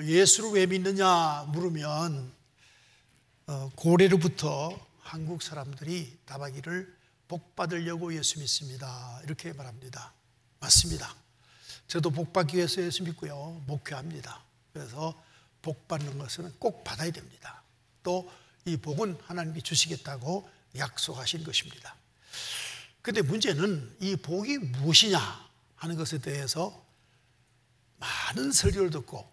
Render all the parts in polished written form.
예수를 왜 믿느냐 물으면 고래로부터 한국 사람들이 답하기를 복 받으려고 예수 믿습니다 이렇게 말합니다. 맞습니다. 저도 복 받기 위해서 예수 믿고요 목회합니다. 그래서 복 받는 것은 꼭 받아야 됩니다. 또 이 복은 하나님이 주시겠다고 약속하신 것입니다. 그런데 문제는 이 복이 무엇이냐 하는 것에 대해서 많은 설교를 듣고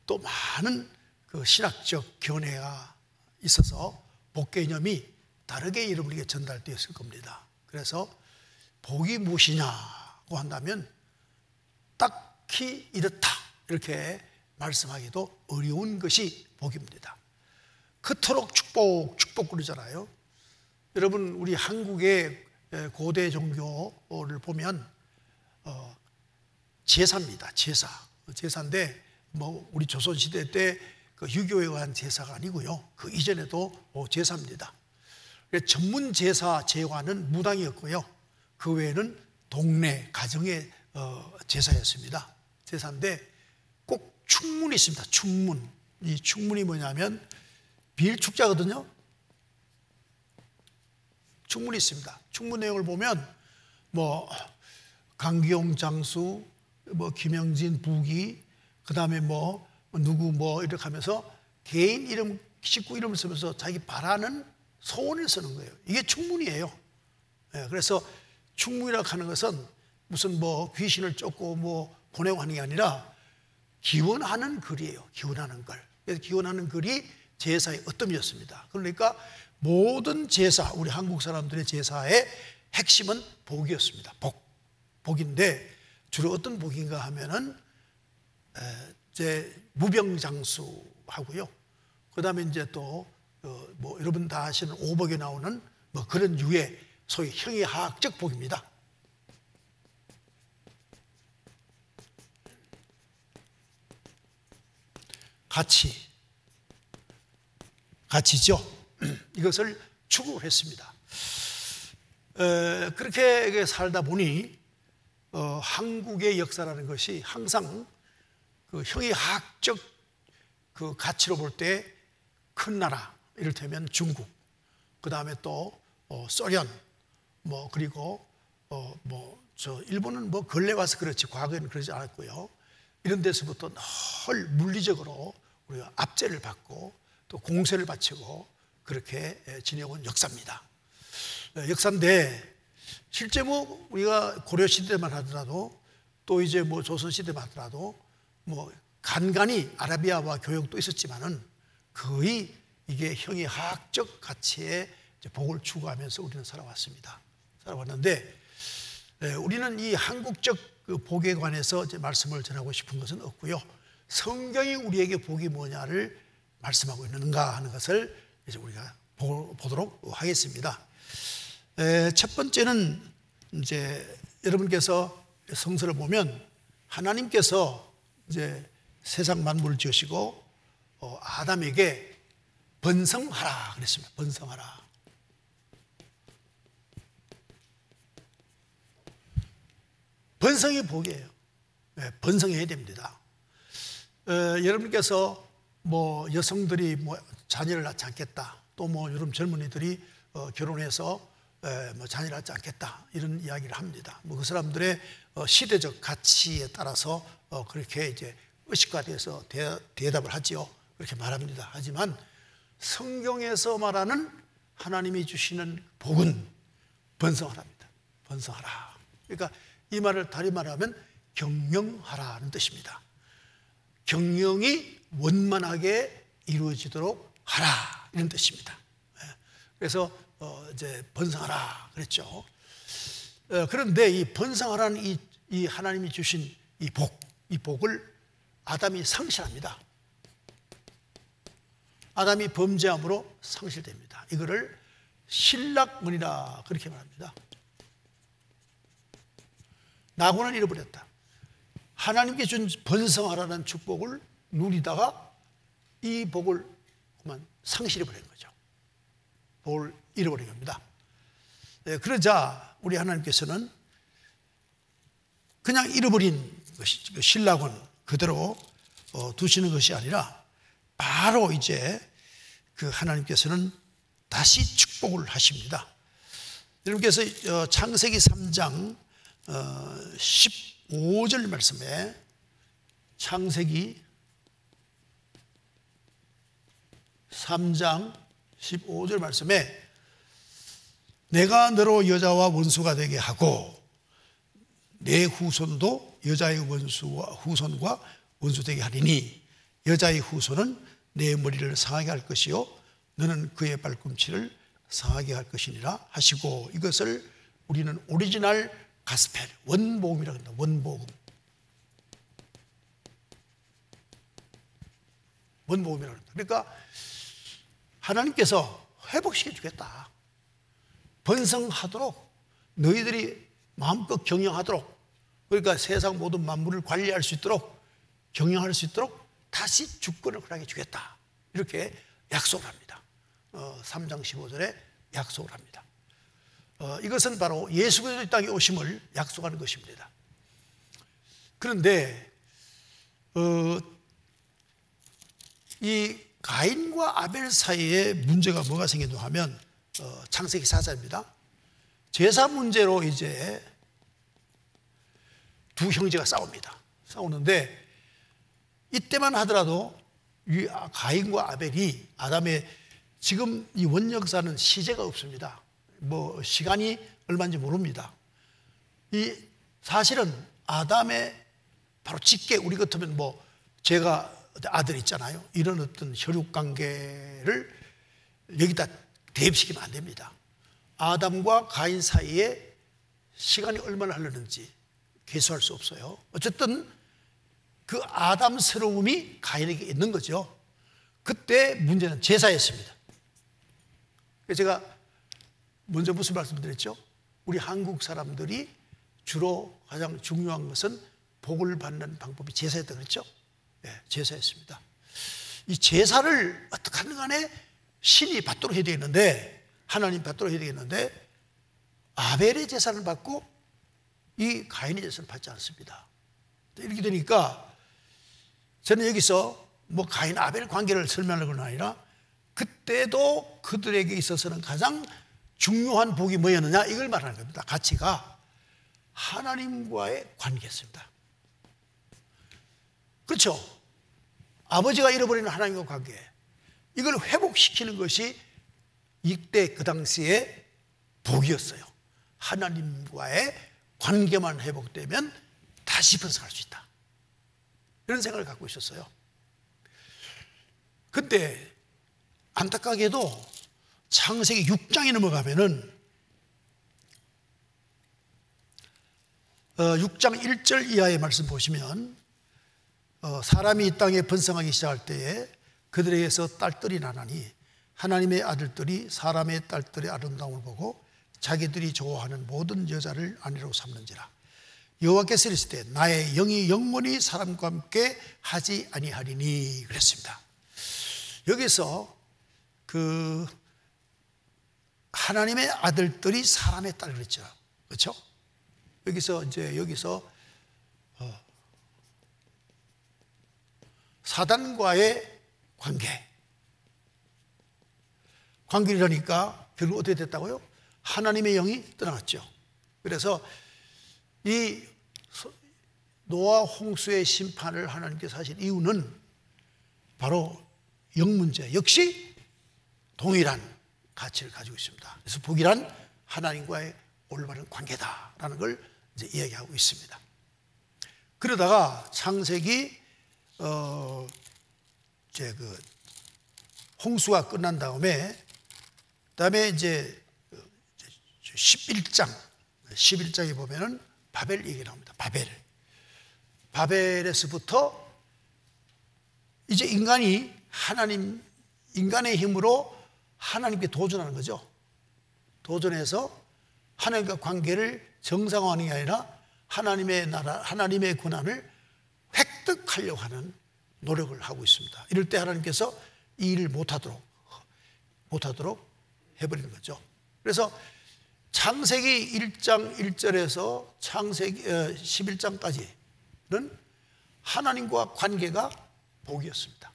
또 많은 그 신학적 견해가 있어서 복 개념이 다르게 여러분에게 전달되었을 겁니다. 그래서 복이 무엇이냐고 한다면 딱히 이렇다 이렇게 말씀하기도 어려운 것이 복입니다. 그토록 축복 그러잖아요. 여러분 우리 한국의 고대 종교를 보면 제사입니다. 제사인데 뭐 우리 조선시대 때 그 유교에 의한 제사가 아니고요. 그 이전에도 제사입니다. 전문 제사 제화는 무당이었고요. 그 외에는 동네 가정의 제사였습니다. 제사인데 꼭 충문이 있습니다. 충문. 이 충문이 뭐냐면 비일축자거든요. 충문이 있습니다. 충문 내용을 보면 뭐 강기용 장수, 뭐 김영진 부기, 그 다음에 뭐 누구 뭐 이렇게 하면서 개인 이름, 식구 이름을 쓰면서 자기 바라는 소원을 쓰는 거예요. 이게 충문이에요. 그래서 충문이라고 하는 것은 무슨 뭐 귀신을 쫓고 뭐 보내고 하는 게 아니라 기원하는 글이에요. 기원하는 글. 그래서 기원하는 글이 제사의 어뜸이었습니다. 그러니까 모든 제사, 우리 한국 사람들의 제사의 핵심은 복이었습니다. 복인데 주로 어떤 복인가 하면은 이제 무병장수하고요. 그 다음에 이제 또 뭐 여러분 다 아시는 오복에 나오는 뭐 그런 유의 소위 형이하학적 복입니다. 가치죠. 이것을 추구했습니다. 그렇게 살다 보니 한국의 역사라는 것이 항상 그 형이하학적 그 가치로 볼 때 큰 나라, 이를테면 중국, 그 다음에 또 소련, 뭐 그리고 일본은 뭐 근래 와서 그렇지 과거에는 그러지 않았고요. 이런 데서부터 늘 물리적으로 우리가 압제를 받고 또 공세를 바치고 그렇게 지내온 역사입니다. 역사인데 실제 뭐 우리가 고려 시대만 하더라도 또 이제 뭐 조선 시대만 하더라도 뭐 간간히 아라비아와 교역도 있었지만은 거의 이게 형이하학적 가치의 복을 추구하면서 우리는 살아왔는데 우리는 이 한국적 그 복에 관해서 이제 말씀을 전하고 싶은 것은 없고요. 성경이 우리에게 복이 뭐냐를 말씀하고 있는가 하는 것을 이제 우리가 보도록 하겠습니다. 첫 번째는 이제 여러분께서 성서를 보면 하나님께서 이제 세상 만물을 지으시고 아담에게 번성하라 그랬습니다. 번성하라. 번성이 복이에요. 번성해야 됩니다. 여러분께서 뭐 여성들이 뭐 자녀를 낳지 않겠다, 또 뭐 여러분 젊은이들이 결혼해서 뭐 자녀를 낳지 않겠다 이런 이야기를 합니다. 뭐 그 사람들의 시대적 가치에 따라서 그렇게 이제 의식화돼서 대답을 하지요. 그렇게 말합니다. 하지만 성경에서 말하는 하나님이 주시는 복은 번성하랍니다. 번성하라. 그러니까 이 말을 다리 말하면 경영하라는 뜻입니다. 경영이 원만하게 이루어지도록 하라 이런 뜻입니다. 그래서 이제 번성하라 그랬죠. 그런데 이 번성하라는 이 하나님이 주신 이 복을 아담이 상실합니다. 아담이 범죄함으로 상실됩니다. 이거를 실락문이라 그렇게 말합니다. 나고는 잃어버렸다. 하나님께 준 번성하라는 축복을 누리다가 이 복을 그만 상실해버린 거죠. 복을 잃어버린 겁니다. 그러자 우리 하나님께서는 그냥 잃어버린 것이 신락은 그대로 두시는 것이 아니라 바로 이제 그 하나님께서는 다시 축복을 하십니다. 여러분께서 창세기 3장 15절 말씀에, 창세기 3장 15절 말씀에 내가 너로 여자와 원수가 되게 하고 내 후손도 여자의 후손과 원수 되게 하리니 여자의 후손은 내 머리를 상하게 할 것이요 너는 그의 발꿈치를 상하게 할 것이니라 하시고, 이것을 우리는 오리지널 가스펠, 원복음이라고 합니다. 원복음. 원복음이라고 합니다. 그러니까 하나님께서 회복시켜 주겠다. 번성하도록, 너희들이 마음껏 경영하도록, 그러니까 세상 모든 만물을 관리할 수 있도록, 경영할 수 있도록 다시 주권을 허락해 주겠다. 이렇게 약속을 합니다. 3장 15절에 약속을 합니다. 이것은 바로 예수 그리스도 이 땅에 오심을 약속하는 것입니다. 그런데 이 가인과 아벨 사이에 문제가 뭐가 생겼냐 하면 창세기 4장입니다. 제사 문제로 이제 두 형제가 싸웁니다. 싸우는데 이때만 하더라도 이 가인과 아벨이, 아담의 지금 이 원역사는 시제가 없습니다. 뭐 시간이 얼마인지 모릅니다. 이 사실은 아담의 바로 직계, 우리 같으면 뭐 제가 아들 있잖아요. 이런 어떤 혈육 관계를 여기다 대입시키면 안 됩니다. 아담과 가인 사이에 시간이 얼마나 흘렀는지 계수할 수 없어요. 어쨌든 그 아담스러움이 가인에게 있는 거죠. 그때 문제는 제사였습니다. 제가 먼저 무슨 말씀드렸죠? 우리 한국 사람들이 주로 가장 중요한 것은 복을 받는 방법이 제사였다 그랬죠? 네, 제사였습니다. 이 제사를 어떻게 하든 간에 신이 받도록 해야 되겠는데, 하나님 받도록 해야 되겠는데, 아벨의 제사를 받고 이 가인의 제사를 받지 않습니다. 이렇게 되니까 저는 여기서 뭐 가인 아벨 관계를 설명하는 건 아니라 그때도 그들에게 있어서는 가장 중요한 복이 뭐였느냐, 이걸 말하는 겁니다. 가치가 하나님과의 관계였습니다. 그렇죠? 아버지가 잃어버리는 하나님과 관계, 이걸 회복시키는 것이 이때 그 당시에 복이었어요. 하나님과의 관계만 회복되면 다시 번성할 수 있다, 이런 생각을 갖고 있었어요. 근데 안타깝게도 창세기 6장에 넘어가면은 6장 1절 이하의 말씀 보시면 사람이 이 땅에 번성하기 시작할 때에 그들에게서 딸들이 나나니 하나님의 아들들이 사람의 딸들의 아름다움을 보고 자기들이 좋아하는 모든 여자를 아내로 삼는지라. 여호와께서 이르시되 나의 영이 영원히 사람과 함께 하지 아니하리니 그랬습니다. 여기서 그 하나님의 아들들이 사람의 딸 그랬죠. 그렇죠? 여기서 사단과의 관계라니까 결국 어떻게 됐다고요? 하나님의 영이 떠나갔죠. 그래서 이 노아 홍수의 심판을 하나님께서 하신 이유는 바로 영 문제, 역시 동일한 가치를 가지고 있습니다. 그래서 복이란 하나님과의 올바른 관계다라는 걸 이제 이야기하고 있습니다. 그러다가 창세기 이제 그 홍수가 끝난 다음에 이제 11장에 보면은 바벨 얘기 나옵니다. 바벨에서부터 이제 인간의 힘으로 하나님께 도전하는 거죠. 도전해서 하나님과 관계를 정상화하는 게 아니라 하나님의 나라, 하나님의 권한을 획득하려고 하는 노력을 하고 있습니다. 이럴 때 하나님께서 이 일을 못하도록 해버리는 거죠. 그래서 창세기 1장 1절에서 창세기 11장까지는 하나님과 관계가 복이었습니다.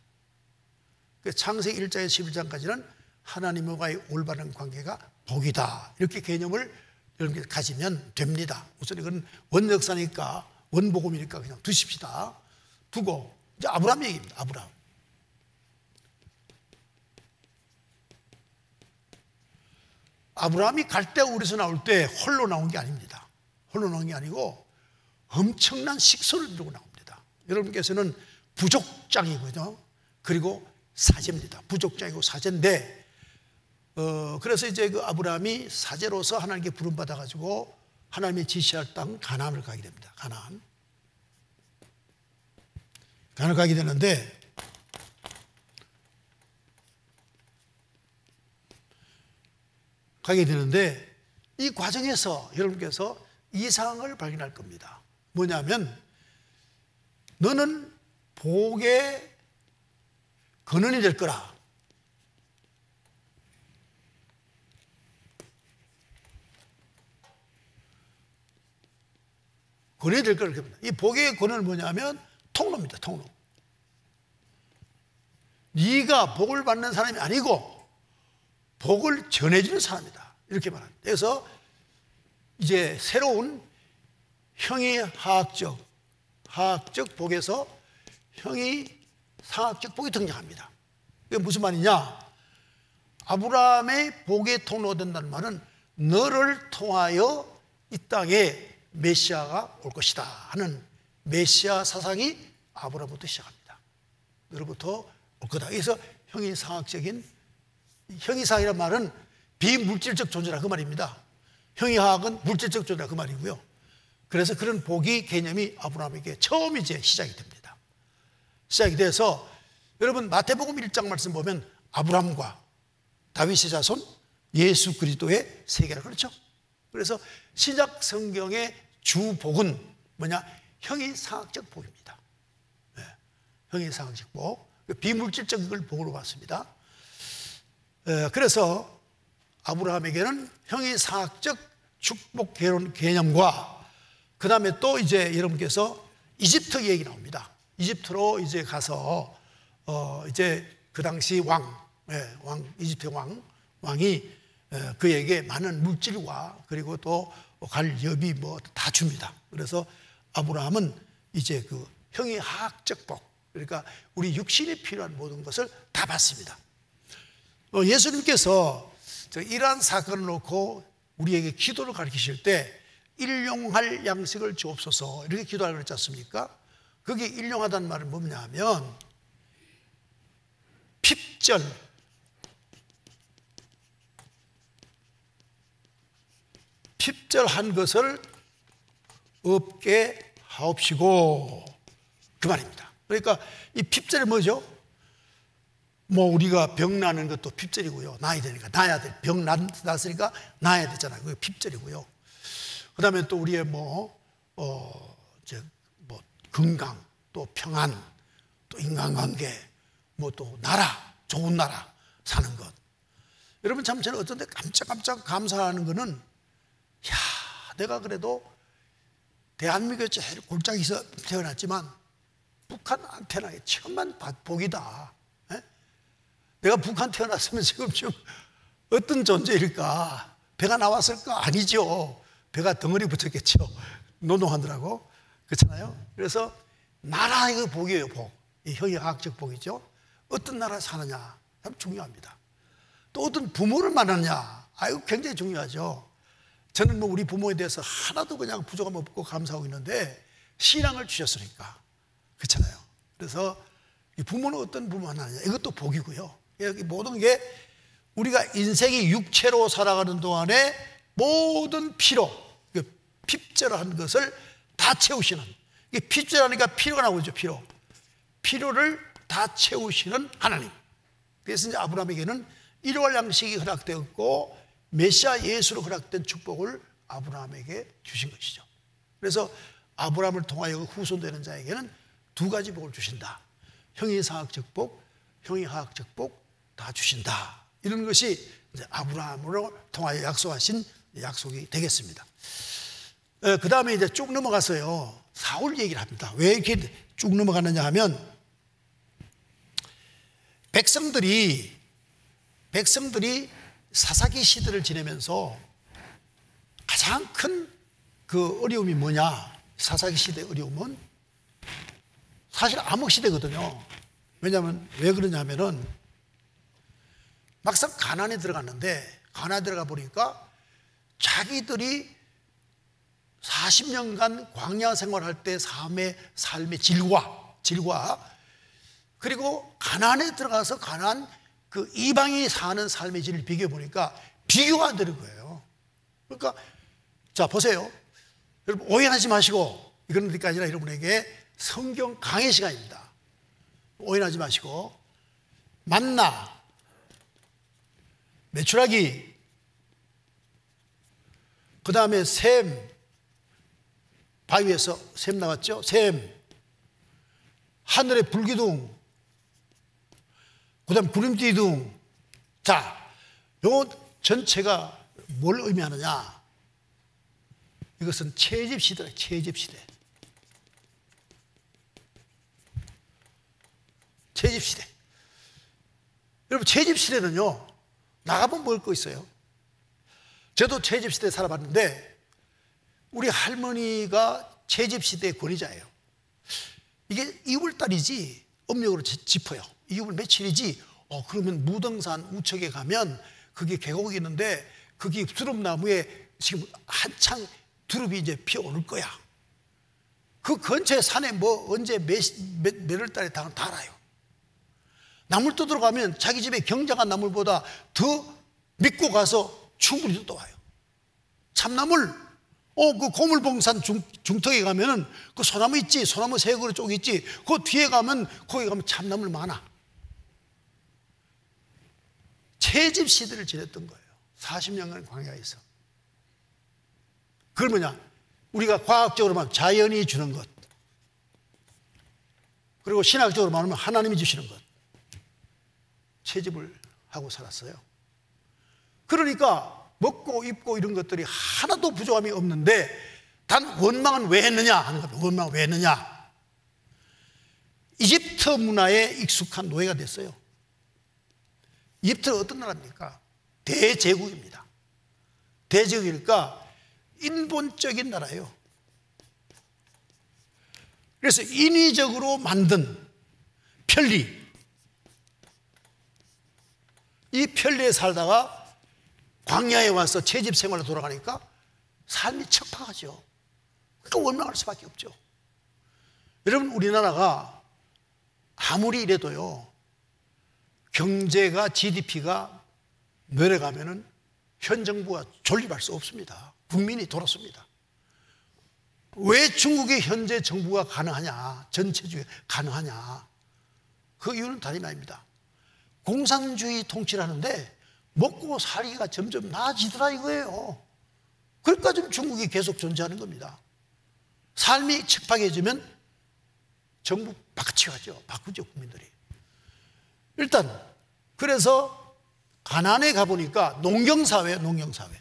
창세기 1장에서 11장까지는 하나님과의 올바른 관계가 복이다, 이렇게 개념을 여러분께 가지면 됩니다. 우선 이건 원역사니까, 원복음이니까 그냥 두십시다. 두고 이제 아브라함 얘기입니다. 아브라함이 갈대 우에서 나올 때 홀로 나온 게 아닙니다. 홀로 나온 게 아니고 엄청난 식소를 들고 나옵니다. 여러분께서는 부족장이거든요. 그리고 사제입니다. 부족장이고 사제인데, 그래서 이제 그 아브라함이 사제로서 하나님께 부름받아 가지고 하나님이 지시할 땅 가나안을 가게 됩니다. 가나안을 가게 되는데, 이 과정에서 여러분께서 이상을 발견할 겁니다. 뭐냐면, 너는 복의 근원이 될 거라. 근원이 될 거라. 이 복의 근원은 뭐냐면 통로입니다. 통로. 네가 복을 받는 사람이 아니고 복을 전해주는 사람이다, 이렇게 말합니다. 그래서 이제 새로운 형이하학적 복에서 형이상학적 복이 등장합니다. 이게 무슨 말이냐? 아브라함의 복의 통로가 된다는 말은 너를 통하여 이 땅에 메시아가 올 것이다 하는 메시아 사상이 아브라함부터 시작합니다. 너로부터 올 거다. 그래서 형이상학적인, 형이상이란 말은 비물질적 존재라 그 말입니다. 형이하학은 물질적 존재라 그 말이고요. 그래서 그런 복의 개념이 아브라함에게 처음 이제 시작이 됩니다. 시작이 돼서 여러분 마태복음 1장 말씀 보면 아브라함과 다윗의 자손 예수 그리스도의 세계라 그렇죠? 그래서 신약 성경의 주복은 뭐냐? 형이상학적 복입니다. 네. 형이상학적 복, 비물질적인 걸 복으로 봤습니다. 그래서 아브라함에게는 형이상학적 축복 개념과 그 다음에 또 이제 여러분께서 이집트 얘기 나옵니다. 이집트로 이제 가서 이제 그 당시 이집트 왕이 그에게 많은 물질과 그리고 또 갈 여비 뭐 다 줍니다. 그래서 아브라함은 이제 그 형이하학적 복, 그러니까 우리 육신이 필요한 모든 것을 다 받습니다. 예수님께서 이러한 사건을 놓고 우리에게 기도를 가르치실 때 일용할 양식을 주옵소서 이렇게 기도하라고 그랬지 않습니까? 그게 일용하다는 말은 뭐냐면 핍절한 것을 없게 하옵시고, 그 말입니다. 그러니까 이 핍절이 뭐죠? 뭐 우리가 병 나는 것도 핍절이고요. 나야 되니까 나야 돼. 병 났으니까 나야 되잖아요. 그게 핍절이고요. 그 다음에 또 우리의 건강, 또 평안, 또 인간관계, 뭐 또 나라, 좋은 나라 사는 것. 여러분 참 저는 어떤 데 깜짝깜짝 감사하는 거는, 내가 그래도 대한민국에 제일 골짜기에서 태어났지만 북한 안 태어나게 천만 복이다. 내가 북한 태어났으면 지금 좀 어떤 존재일까? 배가 나왔을까? 아니죠. 배가 덩어리 붙었겠죠. 노동하느라고. 그렇잖아요. 그래서 나라 이거 복이에요. 복. 이 형이학적 복이죠. 어떤 나라 사느냐 참 중요합니다. 또 어떤 부모를 만나느냐, 이거 굉장히 중요하죠. 저는 뭐 우리 부모에 대해서 하나도 그냥 부족함 없고 감사하고 있는데 신앙을 주셨으니까. 그렇잖아요. 그래서 이 부모는 어떤 부모 만나느냐, 이것도 복이고요. 이 모든 게 우리가 인생이 육체로 살아가는 동안에 모든 피로, 핍절한 것을 다 채우시는, 이게 핍절하니까 피로가 나오죠. 피로를 다 채우시는 하나님. 그래서 이제 아브라함에게는 일용할 양식이 허락되었고 메시아 예수로 허락된 축복을 아브라함에게 주신 것이죠. 그래서 아브라함을 통하여 후손되는 자에게는 두 가지 복을 주신다. 형이상학적 복, 형이하학적 복 다 주신다. 이런 것이 이제 아브라함으로 통하여 약속하신 약속이 되겠습니다. 그 다음에 이제 쭉 넘어가서요, 사울 얘기를 합니다. 왜 이렇게 쭉 넘어가느냐 하면, 백성들이 사사기 시대를 지내면서 가장 큰 그 어려움이 뭐냐? 사사기 시대 어려움은 사실 암흑 시대거든요. 왜냐하면 왜 그러냐면은 막상 가나안에 들어갔는데, 가나안에 들어가 보니까 자기들이 40년간 광야 생활할 때 삶의 질과 그리고 가나안에 들어가서 가나안 그 이방인이 사는 삶의 질을 비교해 보니까 비교가 안 되는 거예요. 그러니까 자 보세요. 여러분 오해하지 마시고, 이런 데가 아니라 여러분에게 성경 강의 시간입니다. 오해하지 마시고, 만나, 메추라기, 그 다음에 셈, 바위에서 셈 나왔죠? 셈, 하늘의 불기둥, 그 다음 구름띠둥. 자, 요 전체가 뭘 의미하느냐? 이것은 채집시대다. 채집시대. 채집시대. 여러분 채집시대는요, 나가보면 먹을 거 있어요. 저도 채집시대에 살아봤는데 우리 할머니가 채집시대의 권위자예요. 이게 2월달이지 음력으로 짚어요. 2월 며칠이지, 그러면 무등산 우측에 가면 그게 계곡이 있는데 거기 두릅나무에 지금 한창 두릅이 이제 피어오를 거야. 그 근처에 산에 뭐 언제 몇월 달에 다 알아요. 나물 뜯으러 가면 자기 집에 경작한 나물보다 더 믿고 가서 충분히 뜯어와요. 참나물, 그 고물봉산 중턱에 가면은 그 소나무 있지, 소나무 세 그루 쪽 있지, 그 뒤에 가면 거기 가면 참나물 많아. 채집 시대를 지냈던 거예요. 40년간 광야에서. 그걸 뭐냐? 우리가 과학적으로 말하면 자연이 주는 것, 그리고 신학적으로 말하면 하나님이 주시는 것, 채집을 하고 살았어요. 그러니까 먹고 입고 이런 것들이 하나도 부족함이 없는데, 단 원망은 왜 했느냐 하는 겁니다. 원망은 왜 했느냐? 이집트 문화에 익숙한 노예가 됐어요. 이집트는 어떤 나라입니까? 대제국입니다. 대제국이니까 인본적인 나라예요. 그래서 인위적으로 만든 편리, 이 편리에 살다가 광야에 와서 채집 생활로 돌아가니까 삶이 척박하죠. 그러니까 원망할 수밖에 없죠. 여러분 우리나라가 아무리 이래도요, 경제가 GDP가 내려가면은 현 정부가 존립할 수 없습니다. 국민이 돌았습니다. 왜 중국의 현재 정부가 가능하냐, 전체주의 가능하냐? 그 이유는 다름이 아닙니다. 공산주의 통치를 하는데 먹고 살기가 점점 나아지더라 이거예요. 그러니까 좀 중국이 계속 존재하는 겁니다. 삶이 척박해지면 정부 바꾸죠. 바꾸죠, 국민들이. 일단 그래서 가나안에 가보니까 농경사회예요. 농경사회.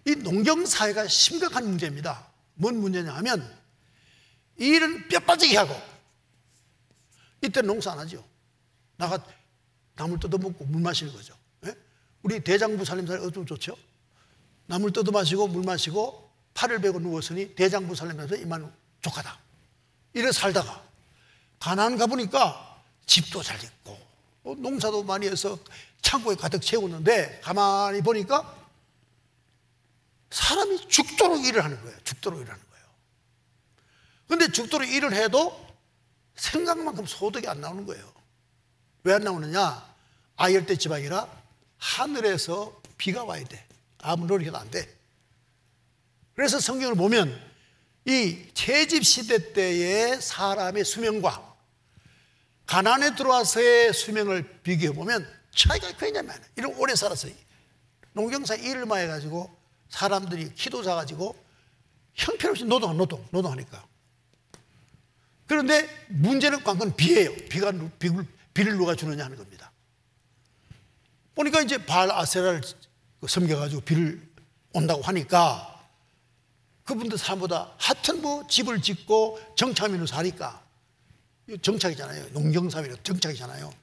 이 농경사회가 심각한 문제입니다. 뭔 문제냐 하면 일은 뼈 빠지게 하고, 이때는 농사 안 하죠. 나가 나물 뜯어먹고 물 마시는 거죠. 예? 우리 대장부 살림살이 어쩌면 좋죠. 나물 뜯어 마시고 물 마시고 팔을 베고 누웠으니 대장부 살림에서 이만 족하다. 이래 살다가 가나안 가보니까 집도 잘 짓고 농사도 많이 해서 창고에 가득 채우는데, 가만히 보니까 사람이 죽도록 일을 하는 거예요. 죽도록 일을 하는 거예요. 그런데 죽도록 일을 해도 생각만큼 소득이 안 나오는 거예요. 왜 안 나오느냐? 아열대 지방이라 하늘에서 비가 와야 돼. 아무 노력해도 안 돼. 그래서 성경을 보면 이 채집 시대 때의 사람의 수명과 가나안에 들어와서의 수명을 비교해 보면 차이가 굉장히 많아요. 이런 오래 살았어요. 농경사 일을 많이 해가지고 사람들이 키도 작아지고 형편없이 노동하니까. 그런데 문제는 관건은 비예요. 비를 누가 주느냐 하는 겁니다. 보니까 이제 바알 아세라를 섬겨가지고 비를 온다고 하니까 그분들 사람보다 하여튼 뭐 집을 짓고 정착민으로 사니까 정착이잖아요. 농경사회로 정착이잖아요.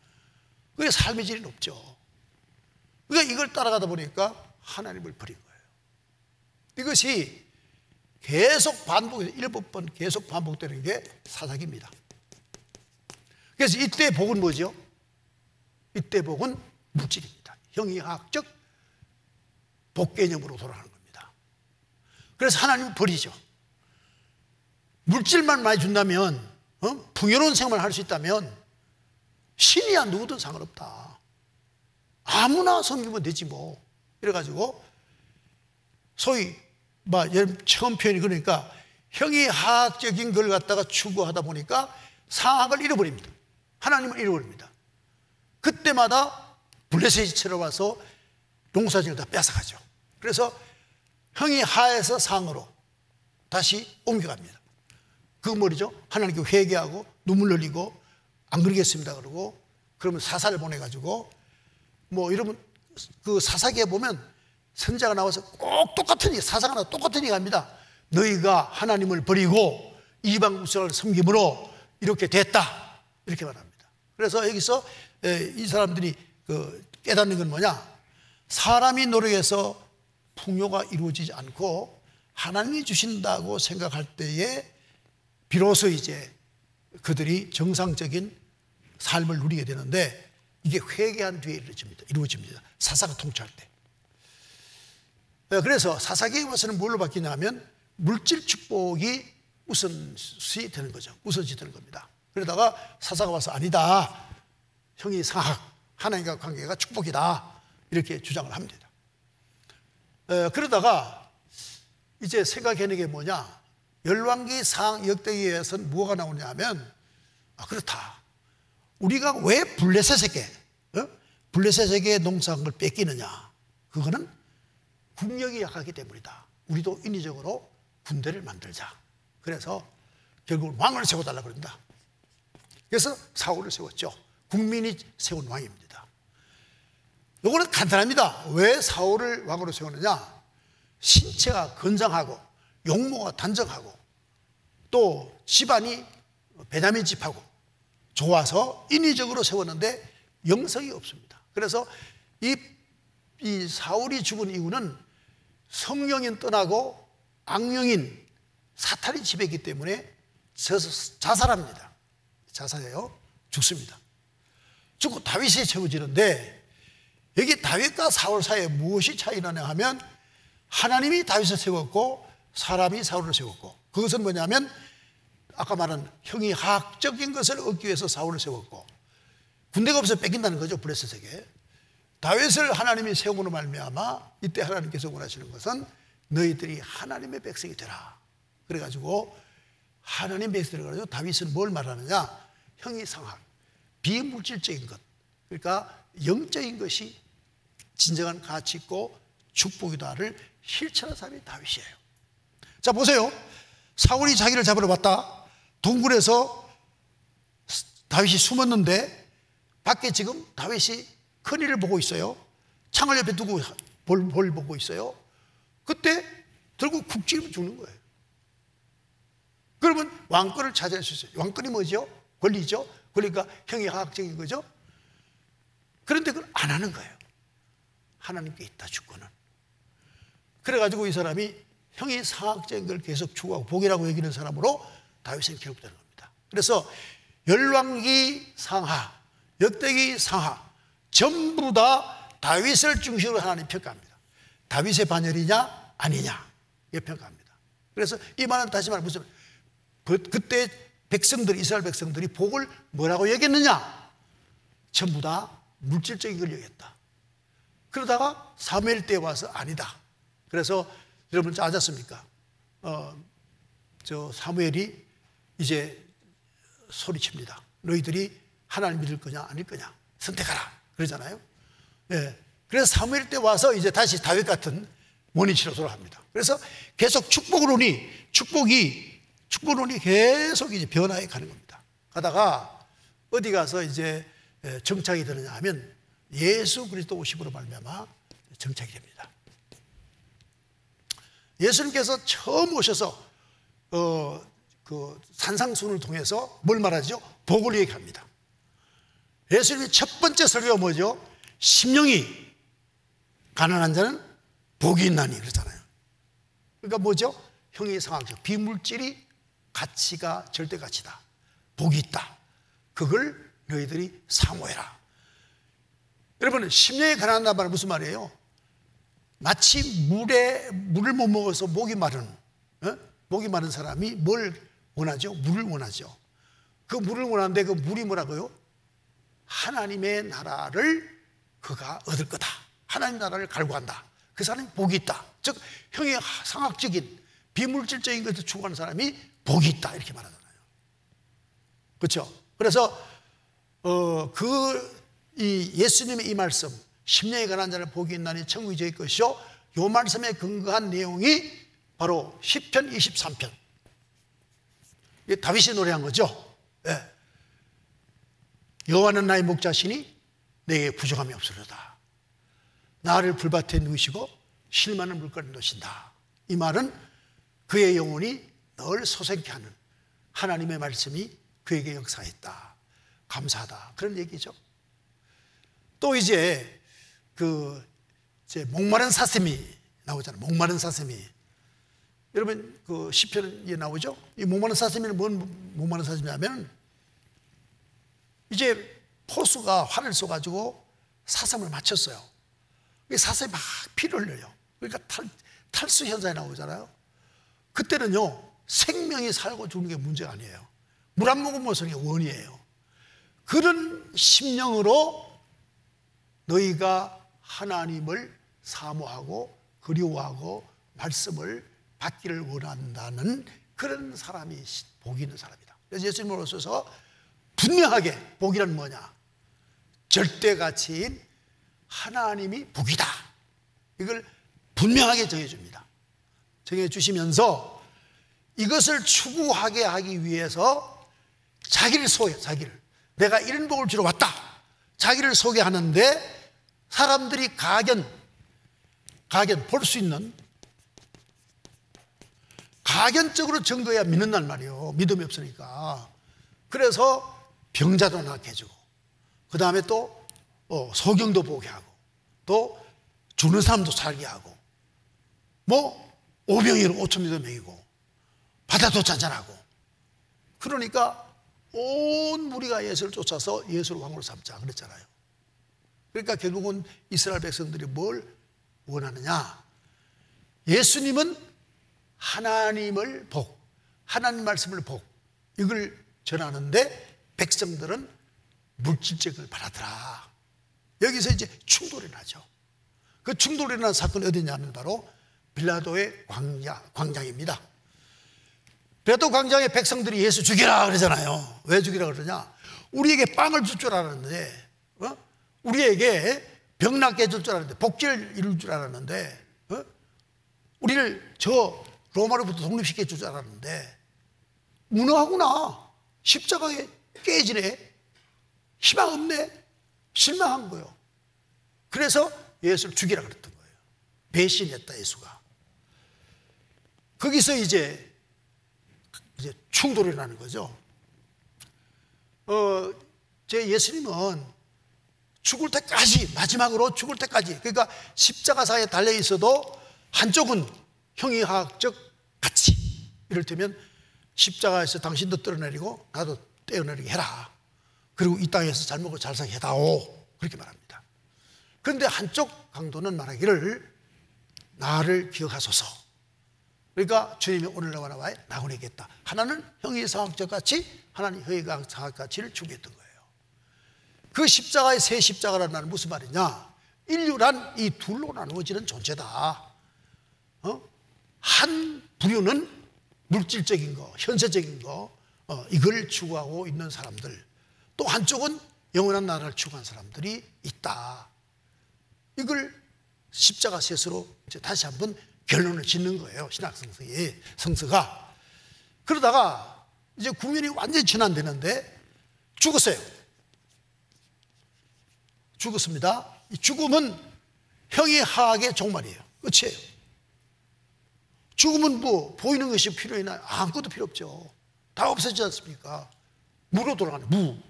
그게 삶의 질이 높죠. 그러니까 이걸 따라가다 보니까 하나님을 버린 거예요. 이것이 계속 반복해서 7번 계속 반복되는 게 사사기입니다. 그래서 이때 복은 뭐죠? 이때 복은 물질입니다. 형이학적 복 개념으로 돌아가는 겁니다. 그래서 하나님을 버리죠. 물질만 많이 준다면, 풍요로운 생활을 할 수 있다면 신이야 누구든 상관없다. 아무나 섬기면 되지 뭐. 이래가지고 소위 처음 표현이 그러니까 형이하학적인 걸 갖다가 추구하다 보니까 상학을 잃어버립니다. 하나님을 잃어버립니다. 그때마다 블레셋이 쳐들어와서 농사지를 다 뺏어가죠. 그래서 형이 하에서 상으로 다시 옮겨갑니다. 그 뭐죠? 하나님께 회개하고 눈물 흘리고 안 그러겠습니다 그러고, 그러면 사사를 보내가지고 여러분 그 사사기에 보면 선자가 나와서 꼭 똑같은 얘기, 사사가 나와서 똑같은 얘기 합니다. 너희가 하나님을 버리고 이방 우상을 섬김으로 이렇게 됐다, 이렇게 말합니다. 그래서 여기서 이 사람들이 깨닫는 건 뭐냐? 사람이 노력해서 풍요가 이루어지지 않고 하나님이 주신다고 생각할 때에 비로소 이제 그들이 정상적인 삶을 누리게 되는데, 이게 회개한 뒤에 이루어집니다. 사사가 통치할 때. 그래서 사사기에 와서는 뭘로 바뀌냐면 물질 축복이 우선시 되는 거죠. 우선시 되는 겁니다. 그러다가 사사가 와서 아니다, 형이 상학, 하나님과 관계가 축복이다, 이렇게 주장을 합니다. 그러다가 이제 생각해내는 게 뭐냐? 열왕기 상 역대기에서는 뭐가 나오냐 하면, 그렇다, 우리가 왜 블레셋에게 농사한 걸 뺏기느냐? 그거는 국력이 약하기 때문이다. 우리도 인위적으로 군대를 만들자. 그래서 결국 왕을 세워달라고 그럽니다. 그래서 사울을 세웠죠. 국민이 세운 왕입니다. 이거는 간단합니다. 왜 사울을 왕으로 세우느냐? 신체가 건장하고 용모가 단정하고 또 집안이 베냐민 집하고 좋아서 인위적으로 세웠는데 영성이 없습니다. 그래서 이 사울이 죽은 이유는 성령인 떠나고 악령인 사탄이 지배했기 때문에 자살합니다. 자살해요. 죽습니다. 죽고 다윗이 채워지는데, 여기 다윗과 사울 사이에 무엇이 차이 나냐 하면, 하나님이 다윗을 세웠고 사람이 사울을 세웠고, 그것은 뭐냐면 아까 말한 형이 학적인 것을 얻기 위해서 사울을 세웠고, 군대가 없어서 뺏긴다는 거죠. 블레셋에게. 다윗을 하나님이 세움으로 말미암아 이때 하나님께서 원하시는 것은 너희들이 하나님의 백성이 되라. 그래가지고 하나님 백성이 되어가지고 다윗은 뭘 말하느냐? 형이 상학, 비물질적인 것, 그러니까 영적인 것이 진정한 가치 있고 축복이다를 실천한 사람이 다윗이에요. 자, 보세요. 사울이 자기를 잡으러 왔다. 동굴에서 다윗이 숨었는데 밖에 지금 다윗이 큰일을 보고 있어요. 창을 옆에 두고 볼 보고 있어요. 그때 들고 쿡 찌르면 죽는 거예요. 그러면 왕권을 차지할 수 있어요. 왕권이 뭐죠? 권리죠. 그러니까 형이 하학적인 거죠. 그런데 그걸 안 하는 거예요. 하나님께 있다, 주권은. 그래가지고 이 사람이 형이 상학적인 걸 계속 추구하고 복이라고 여기는 사람으로 다윗은 기록되는 겁니다. 그래서 열왕기 상하, 역대기 상하 전부 다 다윗을 중심으로 하나님 평가합니다. 다윗의 반열이냐 아니냐, 이게 평가합니다. 그래서 이 말은 다시 말해 무슨, 그때 백성들, 이스라엘 백성들이 복을 뭐라고 여겼느냐? 전부 다 물질적인 걸 여겼다. 그러다가 사무엘 때 와서 아니다. 그래서 여러분 아셨습니까? 사무엘이 이제 소리칩니다. 너희들이 하나님 믿을 거냐 아닐 거냐 선택하라, 그러잖아요. 예. 그래서 사무엘 때 와서 이제 다시 다윗 같은 원위치로 돌아갑니다. 그래서 계속 축복론이 계속 이제 변화해 가는 겁니다. 가다가 어디 가서 이제 정착이 되느냐 하면 예수 그리스도 오심으로 말미암아 정착이 됩니다. 예수님께서 처음 오셔서 그 산상순을 통해서 뭘 말하죠? 복을 얘기합니다. 예수님의 첫 번째 설교가 뭐죠? 심령이 가난한 자는 복이 있나니 그러잖아요. 그러니까 뭐죠? 형이상학적 비물질이 가치가 절대 가치다. 복이 있다. 그걸 너희들이 사모해라. 여러분, 심령이 가난하다 말은 무슨 말이에요? 마치 물을 못 먹어서 목이 마른 사람이 뭘 원하죠? 물을 원하죠. 그 물을 원하는데 그 물이 뭐라고요? 하나님의 나라를 그가 얻을 거다. 하나님 나라를 갈구한다. 그 사람이 복이 있다. 즉 형의 상학적인 비물질적인 것을 추구하는 사람이 복이 있다 이렇게 말하잖아요. 그렇죠? 그래서 이 예수님의 이 말씀 심령이 가난한 자는 복이 있나니 천국이 저희 것이요, 이 말씀에 근거한 내용이 바로 시편 23편. 이게 다윗이 노래한 거죠. 예. 여호와는 나의 목자시니 내게 부족함이 없으리로다. 나를 불밭에 누이시고 실만한 물가를 놓으신다. 이 말은 그의 영혼이 늘 소생케 하는 하나님의 말씀이 그에게 역사했다. 감사하다. 그런 얘기죠. 또 이제 목마른 사슴이 나오잖아요. 목마른 사슴이. 여러분 그 시편에 나오죠. 이 목마른 사슴이는 뭔 목마른 사슴이냐면 이제 포수가 활을 쏘가지고 사슴을 맞췄어요. 사슴이 막 피를 흘려요. 그러니까 탈수 현상이 나오잖아요. 그때는요 생명이 살고 죽는 게 문제가 아니에요. 물 안 먹으면 무슨 게 원이에요. 그런 심령으로 너희가 하나님을 사모하고 그리워하고 말씀을 받기를 원한다는 그런 사람이 복이 있는 사람이다. 그래서 예수님을 오셔서 분명하게 복이란 뭐냐? 절대 가치인 하나님이 복이다. 이걸 분명하게 정해줍니다. 정해주시면서 이것을 추구하게 하기 위해서 자기를 소개해. 자기를 내가 이런 복을 주러 왔다. 자기를 소개하는데 사람들이 가견 볼 수 있는 가견적으로 증거해야 믿는단 말이에요. 믿음이 없으니까. 그래서 병자도 낫게 해주고 그 다음에 또 소경도 보게 하고 또 죽는 사람도 살게 하고 뭐 오병이로 5,000명도 먹이고 바다도 잔잔하고 그러니까 온 무리가 예수를 쫓아서 예수를 왕으로 삼자 그랬잖아요. 그러니까 결국은 이스라엘 백성들이 뭘 원하느냐? 예수님은 하나님을 복, 하나님 말씀을 복 이걸 전하는데 백성들은 물질적을 바라더라. 여기서 이제 충돌이 나죠. 그 충돌이 난 사건이 어디냐면 바로 빌라도의 광장입니다. 빌라도 광장에 백성들이 예수 죽이라 그러잖아요. 왜 죽이라 그러냐? 우리에게 빵을 줄 줄 알았는데 우리에게 병 낫게 해줄 줄 알았는데 복지를 이룰 줄 알았는데 우리를 저 로마로부터 독립시켜 줄 줄 알았는데 무능하구나. 십자가에 깨지네. 희망 없네. 실망한 거예요. 그래서 예수를 죽이라 그랬던 거예요. 배신했다 예수가. 거기서 이제 충돌이 나는 거죠. 제 예수님은 죽을 때까지, 마지막으로 죽을 때까지, 그러니까 십자가상에 달려 있어도 한쪽은 형이학적 가치, 이를테면 십자가에서 당신도 떨어내리고 나도 떼어내리게 해라. 그리고 이 땅에서 잘 먹고 잘 살게 해다오. 그렇게 말합니다. 그런데 한쪽 강도는 말하기를 나를 기억하소서. 그러니까 주님이 오늘 나와 나오겠다. 하나는 형이상학적 가치, 하나는 형이상학 가치를 추구했던 거예요. 그 십자가의 세 십자가라는 말은 무슨 말이냐? 인류란 이 둘로 나누어지는 존재다. 한 부류는 물질적인 거, 현세적인 거, 이걸 추구하고 있는 사람들. 또 한쪽은 영원한 나라를 추구하는 사람들이 있다. 이걸 십자가 셋으로 이제 다시 한번 결론을 짓는 거예요. 신학 성서가. 그러다가 이제 국면이 완전히 전환되는데 죽었어요. 죽었습니다. 이 죽음은 형이하학의 종말이에요. 끝이에요. 죽음은 뭐 보이는 것이 필요하나? 아무것도 필요 없죠. 다 없어지지 않습니까? 무로 돌아가는 무.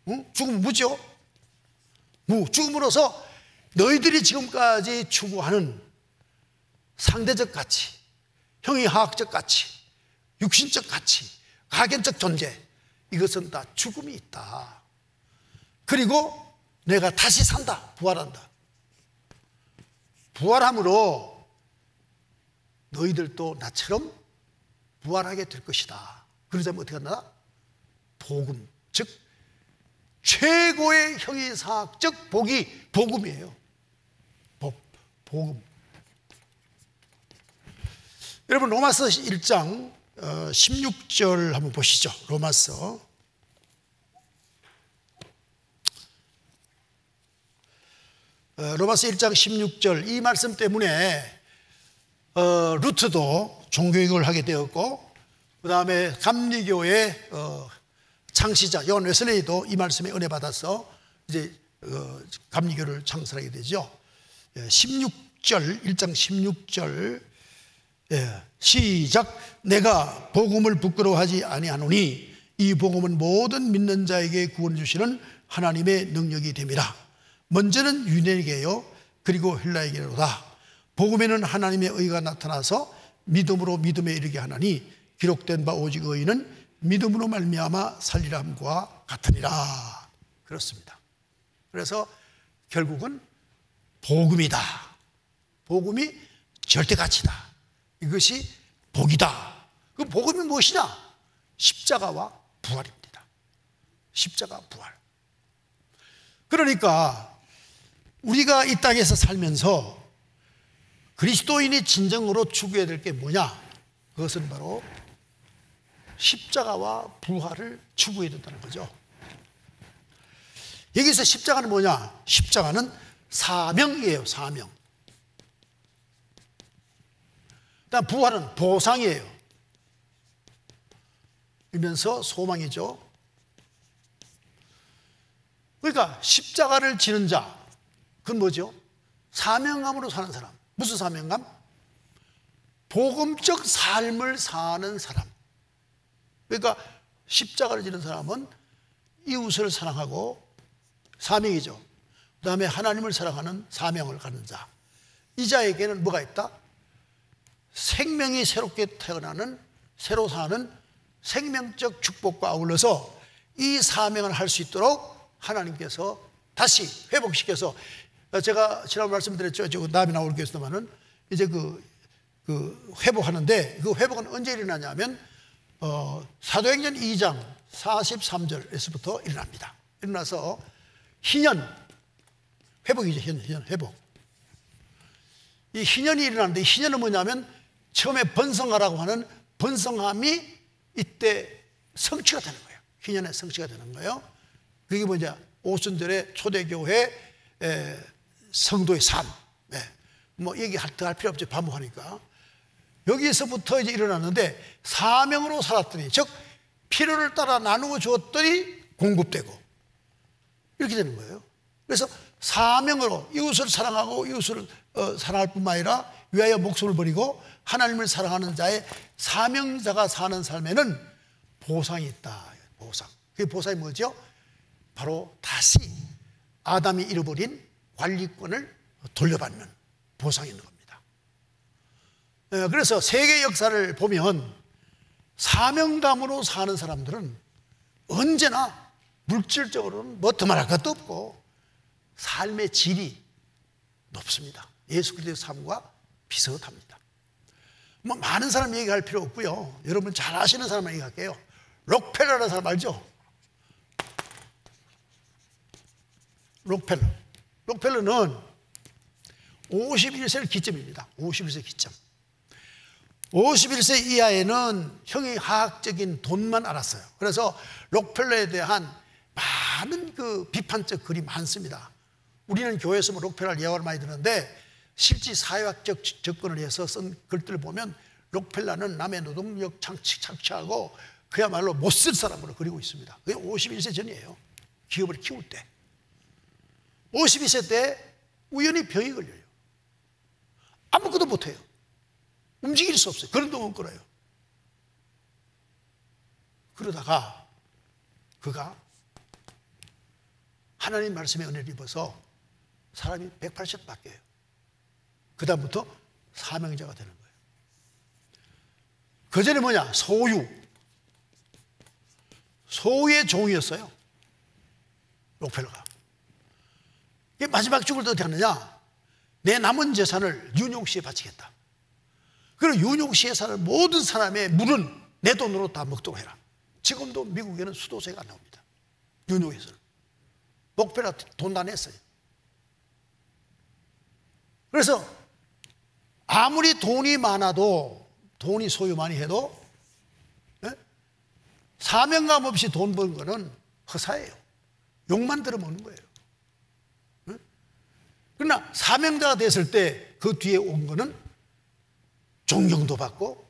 응? 죽으면 무죠? 무. 죽음으로써 너희들이 지금까지 추구하는 상대적 가치, 형이하학적 가치, 육신적 가치, 가견적 존재, 이것은 다 죽음이 있다. 그리고 내가 다시 산다. 부활한다. 부활함으로 너희들도 나처럼 부활하게 될 것이다. 그러자면 어떻게 한다? 복음, 즉 최고의 형이사학적 복이 복음이에요. 복음. 여러분 로마서 1장 16절 한번 보시죠. 로마서 1장 16절, 이 말씀 때문에 루트도 종교육을 하게 되었고, 그 다음에 감리교의 창시자 요한 웨슬레이도 이 말씀에 은혜 받아서 이제 감리교를 창설하게 되죠. 16절, 1장 16절, 시작. 내가 복음을 부끄러워하지 아니하노니 이 복음은 모든 믿는 자에게 구원 주시는 하나님의 능력이 됨이라. 먼저는 유대인에게요, 그리고 헬라에게로다. 복음에는 하나님의 의가 나타나서 믿음으로 믿음에 이르게 하나니 기록된 바 오직 의인은 믿음으로 말미암아 살리라 함과 같으니라. 그렇습니다. 그래서 결국은 복음이다. 복음이 절대가치다. 이것이 복이다. 그 복음이 무엇이냐? 십자가와 부활입니다. 십자가 부활. 그러니까 우리가 이 땅에서 살면서 그리스도인이 진정으로 추구해야 될 게 뭐냐? 그것은 바로 십자가와 부활을 추구해야 된다는 거죠. 여기서 십자가는 뭐냐? 십자가는 사명이에요. 사명. 그다음 부활은 보상이에요. 이면서 소망이죠. 그러니까 십자가를 지는 자, 그건 뭐죠? 사명감으로 사는 사람. 무슨 사명감? 복음적 삶을 사는 사람. 그러니까 십자가를 지는 사람은 이웃을 사랑하고 사명이죠. 그 다음에 하나님을 사랑하는 사명을 갖는 자. 이 자에게는 뭐가 있다? 생명이 새롭게 태어나는, 새로 사는 생명적 축복과 아울러서 이 사명을 할 수 있도록 하나님께서 다시 회복시켜서, 제가 지난번 말씀드렸죠. 저 다음에 나올 교회에서만은 이제 그 회복하는데, 그 회복은 언제 일어나냐면 사도행전 2장 43절에서부터 일어납니다. 일어나서 희년, 회복이죠. 희년, 회복. 이 희년이 일어나는데, 이 희년은 뭐냐면 처음에 번성하라고 하는 번성함이 이때 성취가 되는 거예요. 희년의 성취가 되는 거예요. 그게 뭐냐? 오순절의 초대교회 성도의 삶. 뭐 얘기할 필요 없죠. 반복하니까. 여기에서부터 이제 일어났는데, 사명으로 살았더니, 즉 필요를 따라 나누어 주었더니 공급되고, 이렇게 되는 거예요. 그래서 사명으로 이웃을 사랑하고 이웃을 사랑할 뿐만 아니라 위하여 목숨을 버리고 하나님을 사랑하는 자의 사명자가 사는 삶에는 보상이 있다. 보상. 그 보상이 뭐죠? 바로 다시 아담이 잃어버린 관리권을 돌려받는 보상이 있는 겁니다. 그래서 세계 역사를 보면 사명감으로 사는 사람들은 언제나 물질적으로는 뭐 더 말할 것도 없고 삶의 질이 높습니다. 예수 그리스도의 삶과 비슷합니다. 뭐 많은 사람 얘기할 필요 없고요. 여러분 잘 아시는 사람만 얘기할게요. 록펠러라는 사람 알죠? 록펠러는 51세를 기점입니다. 51세 기점. 51세 이하에는 형이하학적인 돈만 알았어요. 그래서 록펠러에 대한 많은 그 비판적 글이 많습니다. 우리는 교회에서 뭐 록펠러 예화를 많이 듣는데, 실제 사회학적 접근을 해서 쓴 글들을 보면 록펠러는 남의 노동력 착취하고 그야말로 못 쓸 사람으로 그리고 있습니다. 그게 51세 전이에요. 기업을 키울 때. 52세 때 우연히 병이 걸려요. 아무것도 못해요. 움직일 수 없어요. 그런 돈은 끌어요. 그러다가 그가 하나님 말씀의 은혜를 입어서 사람이 180 바뀌어요. 그 다음부터 사명자가 되는 거예요. 그 전에 뭐냐? 소유의 종이었어요, 록펠러가. 마지막 죽을 때 어떻게 하느냐? 내 남은 재산을 윤용씨에 바치겠다. 그리고 윤용씨에 사는 모든 사람의 물은 내 돈으로 다 먹도록 해라. 지금도 미국에는 수도세가 안 나옵니다. 윤용에서는. 록펠러 돈 다 냈어요. 그래서 아무리 돈이 많아도, 돈이 소유 많이 해도 사명감 없이 돈 버는 거는 허사예요. 욕만 들어먹는 거예요. 그러나 사명자가 됐을 때 그 뒤에 온 거는 존경도 받고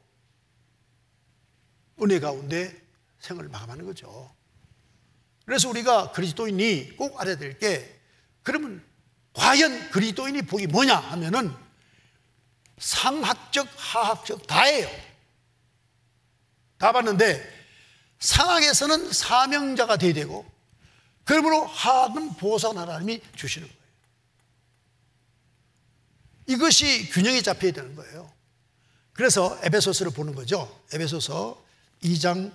은혜 가운데 생을 마감하는 거죠. 그래서 우리가 그리스도인이 꼭 알아야 될 게, 그러면 과연 그리스도인이 복이 뭐냐 하면은 상학적, 하학적 다예요. 다 봤는데 상학에서는 사명자가 돼야 되고, 그러므로 하학은 보상을 하나님이 주시는 거예요. 이것이 균형이 잡혀야 되는 거예요. 그래서 에베소서를 보는 거죠. 에베소서 2장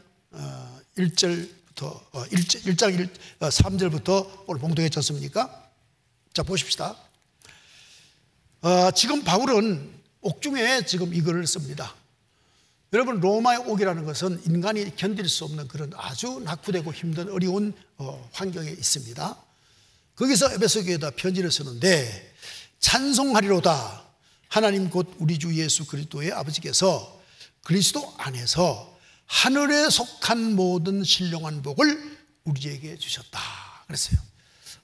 1절부터 1장 3절부터 오늘 봉독했지 않습니까? 자, 보십시다. 지금 바울은 옥중에 지금 이거를 씁니다. 여러분, 로마의 옥이라는 것은 인간이 견딜 수 없는 그런 아주 낙후되고 힘든 어려운 환경에 있습니다. 거기서 에베소 교회에다 편지를 쓰는데, 찬송하리로다 하나님 곧 우리 주 예수 그리스도의 아버지께서 그리스도 안에서 하늘에 속한 모든 신령한 복을 우리에게 주셨다 그랬어요.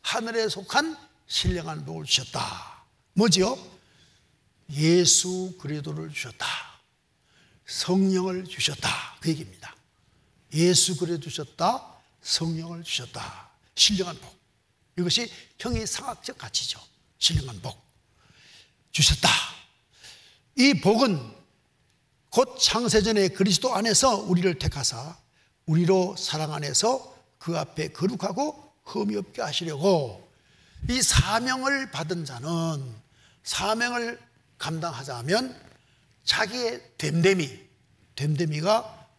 하늘에 속한 신령한 복을 주셨다. 뭐지요? 예수 그리스도를 주셨다. 성령을 주셨다. 그 얘기입니다. 예수 그리스도 주셨다. 성령을 주셨다. 신령한 복. 이것이 형이상학적 가치죠. 신령한 복 주셨다. 이 복은 곧 창세전에 그리스도 안에서 우리를 택하사 우리로 사랑 안에서 그 앞에 거룩하고 흠이 없게 하시려고, 이 사명을 받은 자는 사명을 감당하자면 자기의 됨됨이가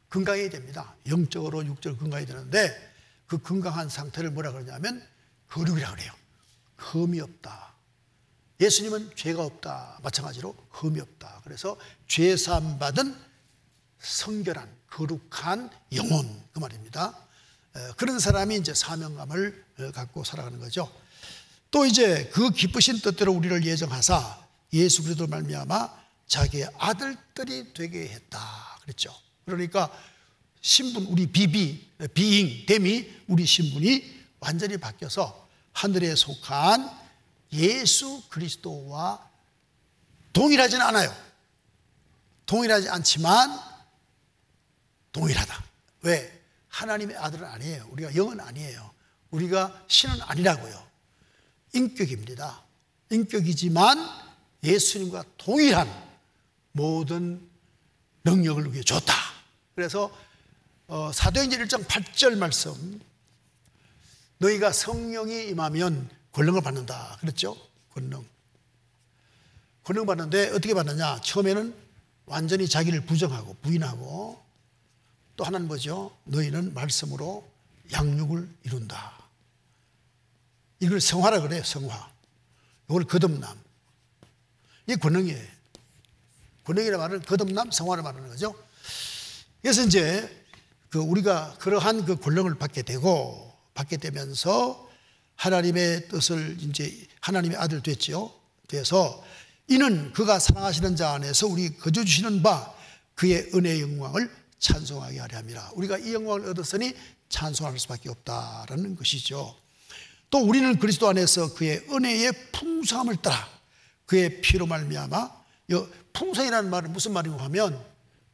건강해야 됩니다. 영적으로 육적으로 건강해야 되는데, 그 건강한 상태를 뭐라 그러냐면 거룩이라고 그래요. 흠이 없다. 예수님은 죄가 없다. 마찬가지로 흠이 없다. 그래서 죄사함 받은 성결한 거룩한 영혼, 그 말입니다. 그런 사람이 이제 사명감을 갖고 살아가는 거죠. 또 이제 그 기쁘신 뜻대로 우리를 예정하사 예수 그리스도로 말미암아 자기의 아들들이 되게 했다 그랬죠. 그러니까 신분, 우리 됨이 우리 신분이 완전히 바뀌어서 하늘에 속한 예수 그리스도와 동일하지는 않아요. 동일하지 않지만 동일하다. 왜? 하나님의 아들은 아니에요. 우리가 영은 아니에요. 우리가 신은 아니라고요. 인격입니다. 인격이지만 예수님과 동일한 모든 능력을 우리에게 줬다. 그래서 사도행전 1장 8절 말씀, 너희가 성령이 임하면 권능을 받는다 그랬죠. 권능 받는데 어떻게 받느냐? 처음에는 완전히 자기를 부정하고 부인하고, 또 하나는 뭐죠? 너희는 말씀으로 양육을 이룬다. 이걸 성화라 그래요. 성화. 이걸 거듭남. 이게 권능이에요. 권능이라 말은 거듭남, 성화를 말하는 거죠. 그래서 이제 우리가 그러한 그 권능을 받게 되면서 하나님의 뜻을, 이제 하나님의 아들 됐죠. 돼서 이는 그가 사랑하시는 자 안에서 우리 거저 주시는 바 그의 은혜의 영광을 찬송하게 하려 함이라. 우리가 이 영광을 얻었으니 찬송할 수밖에 없다라는 것이죠. 또 우리는 그리스도 안에서 그의 은혜의 풍성함을 따라 그의 피로 말미암아, 풍성이라는 말은 무슨 말이고 하면,